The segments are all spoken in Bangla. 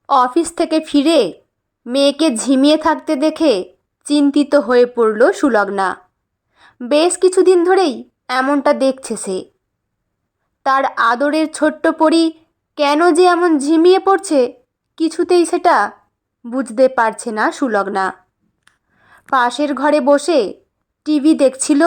অফিস থেকে ফিরে মেয়েকে ঝিমিয়ে থাকতে দেখে চিন্তিত হয়ে পড়ল সুলগ্না। বেশ কিছুদিন ধরেই এমনটা দেখছে সে। তার আদরের ছোট্ট পরী কেন যে এমন ঝিমিয়ে পড়ছে কিছুতেই সেটা বুঝতে পারছে না সুলগ্না। পাশের ঘরে বসে টিভি দেখছিল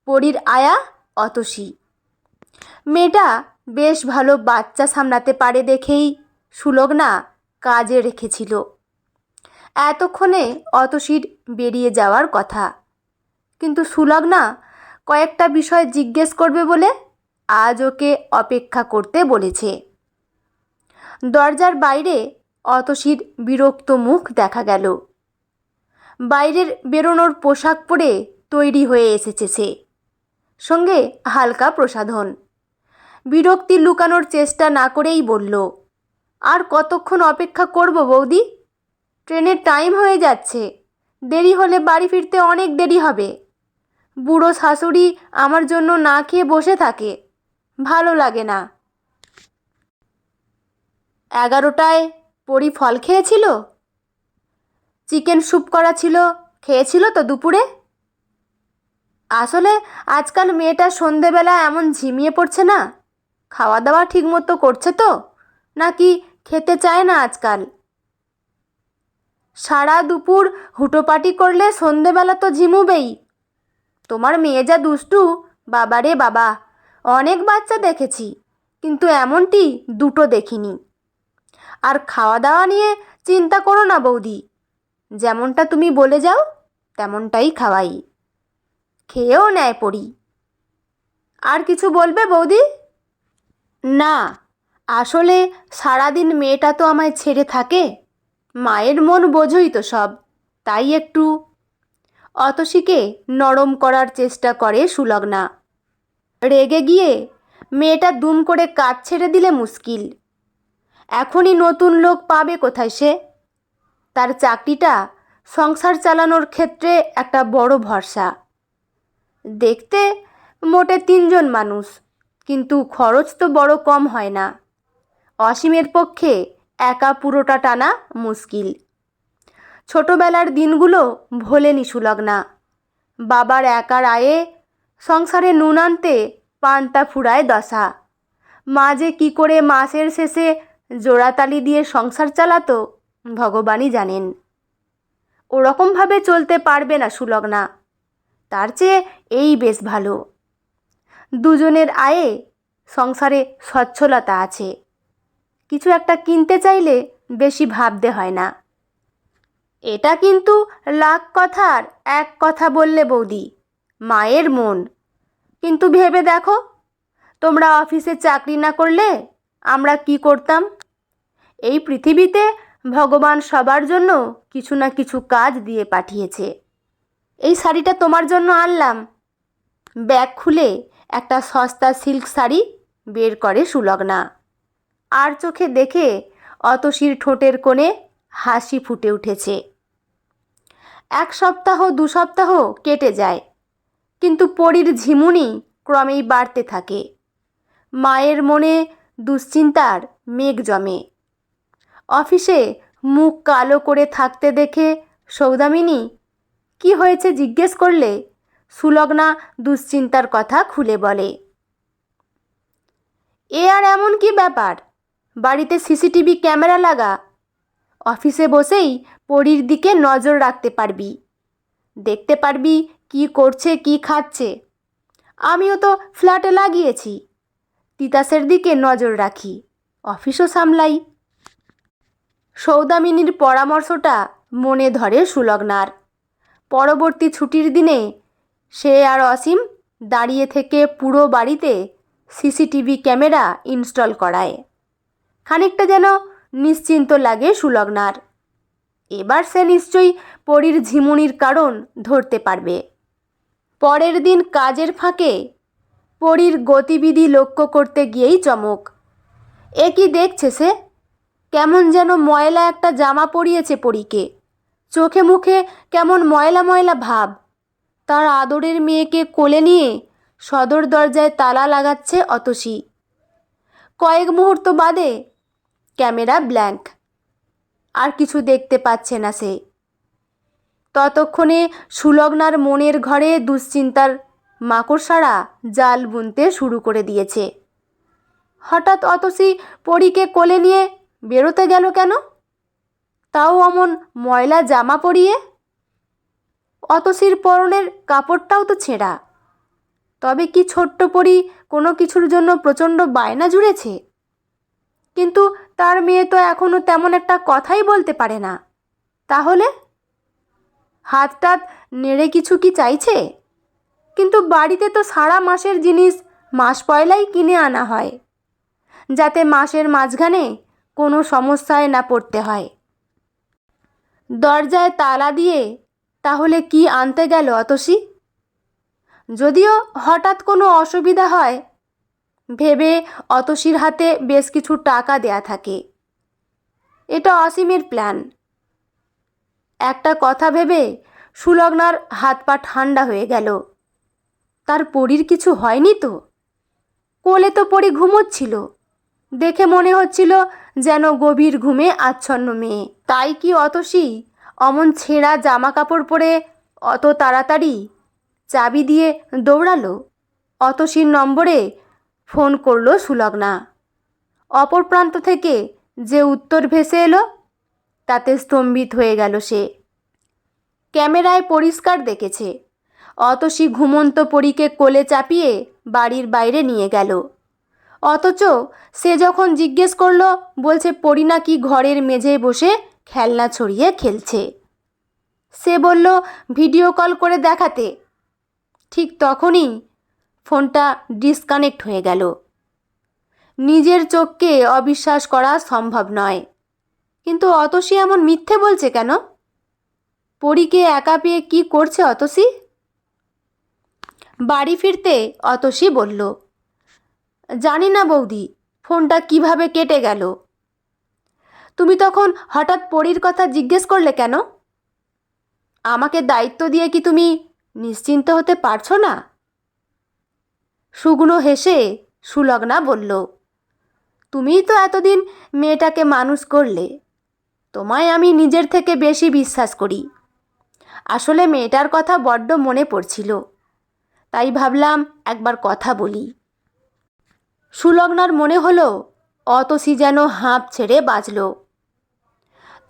পরীর আয়া অতসী। মেয়েটা বেশ ভালো বাচ্চা সামলাতে পারে দেখেই সুলগ্না কাজে রেখেছিল। এতক্ষণে অতসীর বেরিয়ে যাওয়ার কথা, কিন্তু সুলগ্না কয়েকটা বিষয় জিজ্ঞেস করবে বলে আজ ওকে অপেক্ষা করতে বলেছে। দরজার বাইরে অতসীর বিরক্ত মুখ দেখা গেল। বাইরের বেরোনোর পোশাক পরে তৈরি হয়ে এসেছে সে, সঙ্গে হালকা প্রসাধন। বিরক্তি লুকানোর চেষ্টা না করেই বলল, আর কতক্ষণ অপেক্ষা করব বৌদি? ট্রেনের টাইম হয়ে যাচ্ছে, দেরি হলে বাড়ি ফিরতে অনেক দেরি হবে। বুড়ো শাশুড়ি আমার জন্য না খেয়ে বসে থাকে, ভালো লাগে না। 11টায় পরি ফল খেয়েছিল, চিকেন স্যুপ করা ছিল, খেয়েছিল তো দুপুরে? আসলে আজকাল মেয়েটা সন্ধেবেলা এমন ঝিমিয়ে পড়ছে না, খাওয়া দাওয়া ঠিকমতো করছে তো, নাকি খেতে চায় না আজকাল? সারা দুপুর হুটোপাটি করলে সন্ধেবেলা তো ঝিমুবেই। তোমার মেয়ে যা দুষ্টু, বাবারে বাবা, অনেক বাচ্চা দেখেছি, কিন্তু এমনটি দুটো দেখিনি। আর খাওয়া দাওয়া নিয়ে চিন্তা করো না বৌদি, যেমনটা তুমি বলে যাও তেমনটাই খাওয়াই, খেয়েও নেয় পড়ি। আর কিছু বলবে বৌদি? না, আসলে সারাদিন মেয়েটা তো আমায় ছেড়ে থাকে, মায়ের মন বোঝই তো সব, তাই একটু। অতসীকে নরম করার চেষ্টা করে সুলগ্না। রেগে গিয়ে মেয়েটা দুম করে কাজ ছেড়ে দিলে মুশকিল। এখনই নতুন লোক পাবে কোথায় সে? তার চাকরিটা সংসার চালানোর ক্ষেত্রে একটা বড় ভরসা। দেখতে মোটে 3জন মানুষ, কিন্তু খরচ তো বড় কম হয় না। অসীমের পক্ষে একা পুরোটা টানা মুশকিল। ছোটবেলার দিনগুলো ভোলেনি সুলগ্না। বাবার একার আয়ে সংসারে নুন আনতে পান্তা ফুরায় দশা। মা যে কী করে মাসের শেষে জোড়াতালি দিয়ে সংসার চালাতো ভগবানই জানেন। ওরকমভাবে চলতে পারবে না সুলগ্না, তার চেয়ে এই বেশ ভালো। দুজনের আয়ে সংসারে সচ্ছলতা আছে, কিছু একটা কিনতে চাইলে বেশি ভাবতে হয় না। এটা কিন্তু লাখ কথার এক কথা বললে বৌদি, মায়ের মন। কিন্তু ভেবে দেখো, তোমরা অফিসে চাকরি না করলে আমরা কি করতাম? এই পৃথিবীতে ভগবান সবার জন্য কিছু না কিছু কাজ দিয়ে পাঠিয়েছে। এই শাড়িটা তোমার জন্য আনলাম। ব্যাগ খুলে একটা সস্তা সিল্ক শাড়ি বের করে সুলগ্না। আর চোখে দেখে অতসীর ঠোঁটের কোণে হাসি ফুটে উঠেছে। 1 সপ্তাহ 2 সপ্তাহ কেটে যায়, কিন্তু পরীর ঝিমুনি ক্রমেই বাড়তে থাকে। মায়ের মনে দুশ্চিন্তার মেঘ জমে। অফিসে মুখ কালো করে থাকতে দেখে সৌদামিনী কি হয়েছে জিজ্ঞেস করলে সুলগ্না দুশ্চিন্তার কথা খুলে বলে। এ আর এমন কি ব্যাপার, বাড়িতে সিসিটিভি ক্যামেরা লাগা, অফিসে বসেই পরীর দিকে নজর রাখতে পারবি, দেখতে পারবি কি করছে কি খাচ্ছে। আমিও তো ফ্ল্যাটে লাগিয়েছি, তিতাসের দিকে নজর রাখি, অফিসও সামলাই। সৌদামিনীর পরামর্শটা মনে ধরে সুলগ্নার। পরবর্তী ছুটির দিনে সে আর অসীম দাঁড়িয়ে থেকে পুরো বাড়িতে সিসিটিভি ক্যামেরা ইনস্টল করায়। খানিকটা যেন নিশ্চিন্ত লাগে সুলগ্নার। এবার সে নিশ্চয়ই পরীর ঝিমুনির কারণ ধরতে পারবে। পরের দিন কাজের ফাঁকে পরীর গতিবিধি লক্ষ্য করতে গিয়েই চমক। এ কি দেখছে সে? কেমন যেন ময়লা একটা জামা পরিয়েছে পরীকে, চোখে মুখে কেমন ময়লা ময়লা ভাব। তার আদরের মেয়েকে কোলে নিয়ে সদর দরজায় তালা লাগাচ্ছে অতসী। কয়েক মুহূর্ত বাদে ক্যামেরা ব্ল্যাঙ্ক। আর কিছু দেখতে পাচ্ছে না সে। ততক্ষণে সুলগ্নার মনের ঘরে দুশ্চিন্তার মাকড়সারা জাল বুনতে শুরু করে দিয়েছে। হঠাৎ অতসী পরীকে কোলে নিয়ে বেরোতে গেল কেন? তাও অমন ময়লা জামা পরিয়ে। অতসীর পরনের কাপড়টাও তো ছেঁড়া। তবে কি ছোট্ট পরী কোনো কিছুর জন্য প্রচণ্ড বায়না জুড়েছে? কিন্তু তার মেয়ে তো এখনো তেমন একটা কথাই বলতে পারে না। তাহলে হাত টাত নেড়ে কিছু কি চাইছে? কিন্তু বাড়িতে তো সারা মাসের জিনিস মাস পয়লাই কিনে আনা হয়, যাতে মাসের মাঝখানে কোনো সমস্যায় না পড়তে হয়। দরজায় তালা দিয়ে তাহলে কি আনতে গেল অতসী? যদিও হঠাৎ কোনো অসুবিধা হয় ভেবে অতসীর হাতে বেশ কিছু টাকা দেয়া থাকে। এটা অসীমের প্ল্যান। একটা কথা ভেবে সুলগ্নার হাত পা ঠান্ডা হয়ে গেল। তার পরীর কিছু হয়নি তো? কোলে তো পরী ঘুমোচ্ছিল, দেখে মনে হচ্ছিল যেন গভীর ঘুমে আচ্ছন্ন মেয়ে। তাই কি অতসী অমন ছেঁড়া জামা কাপড় পরে অত তাড়াতাড়ি চাবি দিয়ে দৌড়ালো? অতসীর নম্বরে ফোন করলো সুলগ্না। অপর প্রান্ত থেকে যে উত্তর ভেসে এলো তাতে স্তম্ভিত হয়ে গেল সে। ক্যামেরায় পরিষ্কার দেখেছে অতসী ঘুমন্ত পরীকে কোলে চাপিয়ে বাড়ির বাইরে নিয়ে গেল। অথচ সে যখন জিজ্ঞেস করলো, বলছে পরী নাকি ঘরের মেঝেয় বসে খেলনা ছড়িয়ে খেলছে। সে বলল ভিডিও কল করে দেখাতে। ঠিক তখনই ফোনটা ডিসকানেক্ট হয়ে গেল। নিজের চোখকে অবিশ্বাস করা সম্ভব নয়। কিন্তু অতসী এমন মিথ্যে বলছে কেন? পরীকে একা পেয়ে কি করছে অতসী? বাড়ি ফিরতে অতসী বলল, জানি না বৌদি, ফোনটা কিভাবে কেটে গেল। তুমি তখন হঠাৎ পরীর কথা জিজ্ঞেস করলে কেন? আমাকে দায়িত্ব দিয়ে কি তুমি নিশ্চিন্ত হতে পারছো না? শুকনো হেসে সুলগ্না বলল, তুমিই তো এতদিন মেয়েটাকে মানুষ করলে, তোমায় আমি নিজের থেকে বেশি বিশ্বাস করি। আসলে মেয়েটার কথা বড্ড মনে পড়ছিল, তাই ভাবলাম একবার কথা বলি। সুলগ্নার মনে হলো অতসী যেন হাঁপ ছেড়ে বাঁচল।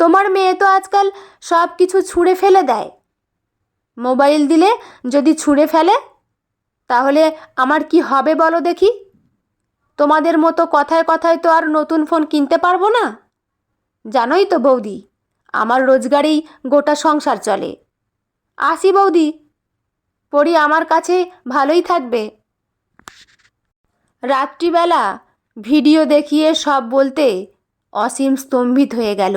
তোমার মেয়ে তো আজকাল সব কিছু ছুঁড়ে ফেলে দেয়। মোবাইল দিলে যদি ছুঁড়ে ফেলে তাহলে আমার কি হবে বলো দেখি? তোমাদের মতো কথায় কথায় তো আর নতুন ফোন কিনতে পারবো না। জানোই তো বৌদি, আমার রোজগারেই গোটা সংসার চলে। আসি বৌদি, পরী আমার কাছে ভালোই থাকবে। রাত্রিবেলা ভিডিও দেখিয়ে সব বলতে অসীম স্তম্ভিত হয়ে গেল।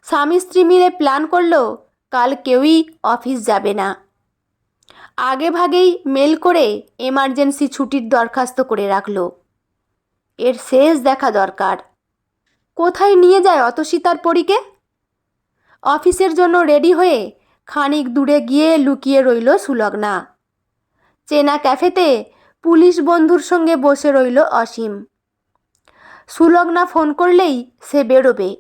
স্বামী স্ত্রী মিলে প্ল্যান করলো কাল কেউই অফিস যাবে না। আগে ভাগেই মেল করে এমার্জেন্সি ছুটির দরখাস্ত করে রাখলো। এর শেষ দেখা দরকার। কোথায় নিয়ে যায় অতসী তার পরীকে? অফিসের জন্য রেডি হয়ে খানিক দূরে গিয়ে লুকিয়ে রইল সুলগ্না। চেনা ক্যাফেতে পুলিশ বন্ধুর সঙ্গে বসে রইল অসীম। সুলগ্না ফোন করলেই সে বেরোবে।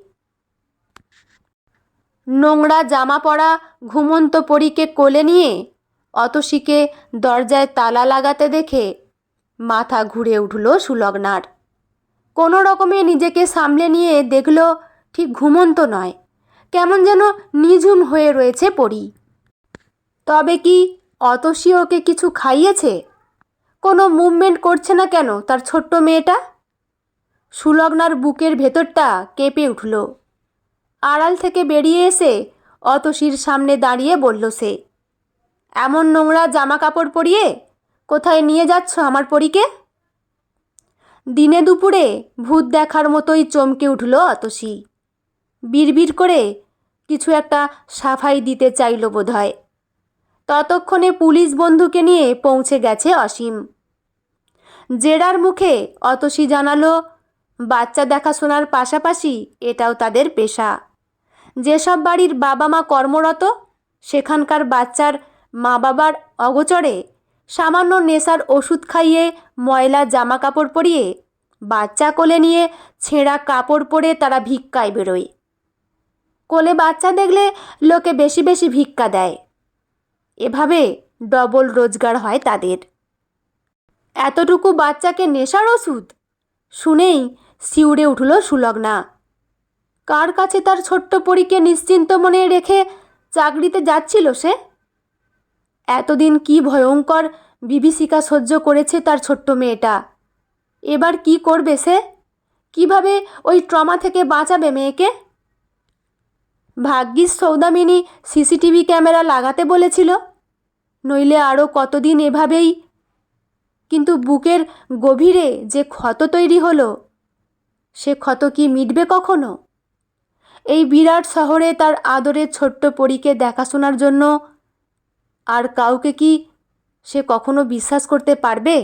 নোংরা জামা পরা ঘুমন্ত পরীকে কোলে নিয়ে অতসীকে দরজায় তালা লাগাতে দেখে মাথা ঘুরে উঠল সুলগ্নার। কোনো রকমে নিজেকে সামলে নিয়ে দেখল ঠিক ঘুমন্ত নয়, কেমন যেন নিঝুম হয়ে রয়েছে পরী। তবে কি অতসী ওকে কিছু খাইয়েছে? কোনো মুভমেন্ট করছে না কেন তার ছোট্ট মেয়েটা? সুলগ্নার বুকের ভেতরটা কেঁপে উঠল। আড়াল থেকে বেরিয়ে এসে অতসীর সামনে দাঁড়িয়ে বলল সে, এমন নোংরা জামা কাপড় পরিয়ে কোথায় নিয়ে যাচ্ছ আমার পরীকে? দিনে দুপুরে ভূত দেখার মতোই চমকে উঠল অতসী। বিড়বিড় করে কিছু একটা সাফাই দিতে চাইল বোধহয়। ততক্ষণে পুলিশ বন্ধুকে নিয়ে পৌঁছে গেছে অসীম। জেরার মুখে অতসী জানালো বাচ্চা দেখাশোনার পাশাপাশি এটাও তাদের পেশা। যেসব বাড়ির বাবা মা কর্মরত সেখানকার বাচ্চার মা বাবার অগোচরে সামান্য নেশার ওষুধ খাইয়ে ময়লা জামা কাপড় পরিয়ে বাচ্চা কোলে নিয়ে ছেঁড়া কাপড় পরে তারা ভিক্ষায় বেরোয়। কোলে বাচ্চা দেখলে লোকে বেশি বেশি ভিক্ষা দেয়। এভাবে ডবল রোজগার হয় তাদের। এতটুকু বাচ্চাকে নেশার ওষুধ শুনেই শিউরে উঠল সুলগ্না। কার কাছে তার ছোট্ট পরীকে নিশ্চিন্ত মনে রেখে চাকরিতে যাচ্ছিল সে? এতদিন কি ভয়ঙ্কর বিভীষিকা সহ্য করেছে তার ছোট্ট মেয়েটা। এবার কি করবে সে? কিভাবে ওই ট্রমা থেকে বাঁচাবে মেয়েকে? ভাগ্যিস সৌদামিনী সিসিটিভি ক্যামেরা লাগাতে বলেছিল, নইলে আরও কতদিন এভাবেই। কিন্তু বুকের গভীরে যে ক্ষত তৈরি হলো, সে ক্ষত কি মিটবে কখনো? এই বিরাট শহরে তার আদরের ছোট্ট পরীকে দেখাশোনার জন্য আর কাউকে কি সে কখনো বিশ্বাস করতে পারবে?